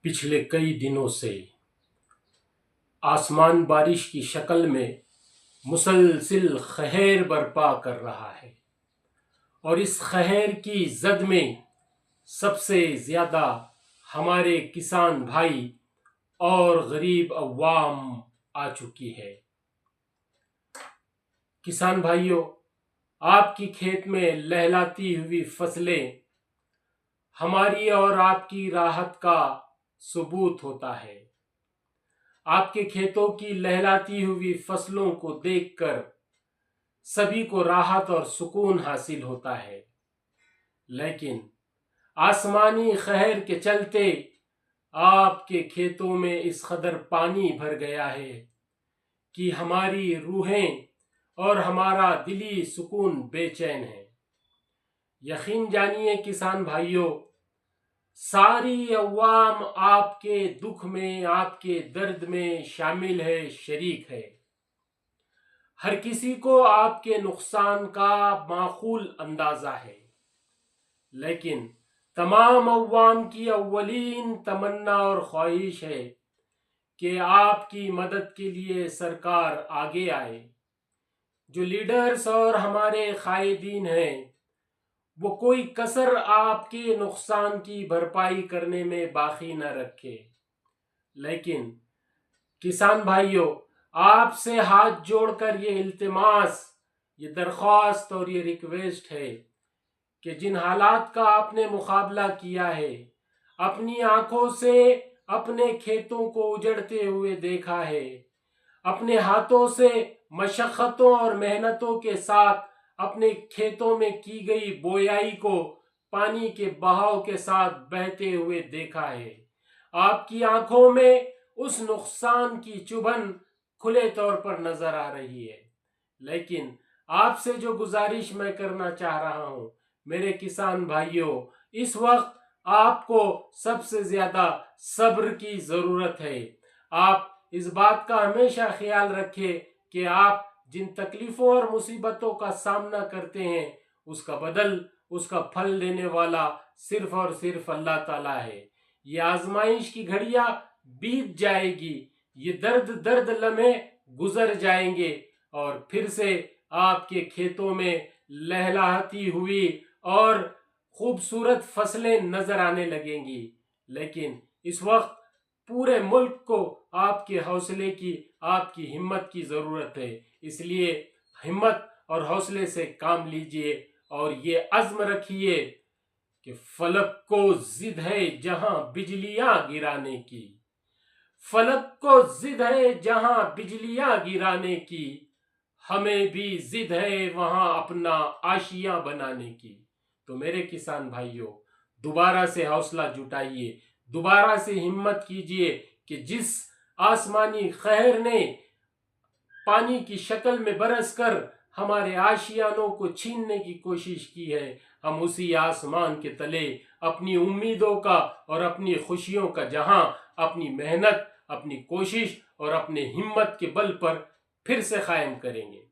پچھلے کئی دنوں سے آسمان بارش کی شکل میں مسلسل قہر برپا کر رہا ہے، اور اس قہر کی زد میں سب سے زیادہ ہمارے کسان بھائی اور غریب عوام آ چکی ہے۔ کسان بھائیوں، آپ کی کھیت میں لہلاتی ہوئی فصلیں ہماری اور آپ کی راحت کا ثبوت ہوتا ہے۔ آپ کے کھیتوں کی لہلاتی ہوئی فصلوں کو دیکھ کر سبھی کو راحت اور سکون حاصل ہوتا ہے، لیکن آسمانی قہر کے چلتے آپ کے کھیتوں میں اس قدر پانی بھر گیا ہے کہ ہماری روحیں اور ہمارا دلی سکون بے چین ہے۔ یقین جانیے کسان بھائیوں، ساری عوام آپ کے دکھ میں، آپ کے درد میں شامل ہے، شریک ہے۔ ہر کسی کو آپ کے نقصان کا معقول اندازہ ہے، لیکن تمام عوام کی اولین تمنا اور خواہش ہے کہ آپ کی مدد کے لیے سرکار آگے آئے۔ جو لیڈرز اور ہمارے قائدین ہیں، وہ کوئی کسر آپ کے نقصان کی بھرپائی کرنے میں باقی نہ رکھے، لیکن کسان بھائیوں، آپ سے ہاتھ جوڑ کر یہ التماس، یہ درخواست اور یہ ریکویسٹ ہے کہ جن حالات کا آپ نے مقابلہ کیا ہے، اپنی آنکھوں سے اپنے کھیتوں کو اجڑتے ہوئے دیکھا ہے، اپنے ہاتھوں سے مشقتوں اور محنتوں کے ساتھ اپنے کھیتوں میں کی گئی بویائی کو پانی کے بہاؤ کے ساتھ بہتے ہوئے دیکھا ہے، آپ کی آنکھوں میں اس نقصان کی چبھن کھلے طور پر نظر آ رہی ہے، لیکن آپ سے جو گزارش میں کرنا چاہ رہا ہوں میرے کسان بھائیوں، اس وقت آپ کو سب سے زیادہ صبر کی ضرورت ہے۔ آپ اس بات کا ہمیشہ خیال رکھیں کہ آپ جن تکلیفوں اور مصیبتوں کا سامنا کرتے ہیں، اس کا بدل، اس کا پھل دینے والا صرف اور صرف اللہ تعالیٰ ہے۔ یہ آزمائش کی گھڑیاں بیت جائے گی، یہ درد لمحے گزر جائیں گے، اور پھر سے آپ کے کھیتوں میں لہلاتی ہوئی اور خوبصورت فصلیں نظر آنے لگیں گی۔ لیکن اس وقت پورے ملک کو آپ کے حوصلے کی، آپ کی ہمت کی ضرورت ہے، اس لیے ہمت اور حوصلے سے کام لیجئے اور یہ عزم رکھیے کہ فلک کو ضد ہے جہاں بجلیاں گرانے کی، فلک کو ضد ہے جہاں بجلیاں گرانے کی، ہمیں بھی ضد ہے وہاں اپنا آشیاں بنانے کی۔ تو میرے کسان بھائیوں، دوبارہ سے حوصلہ جٹائیے، دوبارہ سے ہمت کیجئے کہ جس آسمانی قہر نے پانی کی شکل میں برس کر ہمارے آشیانوں کو چھیننے کی کوشش کی ہے، ہم اسی آسمان کے تلے اپنی امیدوں کا اور اپنی خوشیوں کا جہاں اپنی محنت، اپنی کوشش اور اپنے ہمت کے بل پر پھر سے قائم کریں گے۔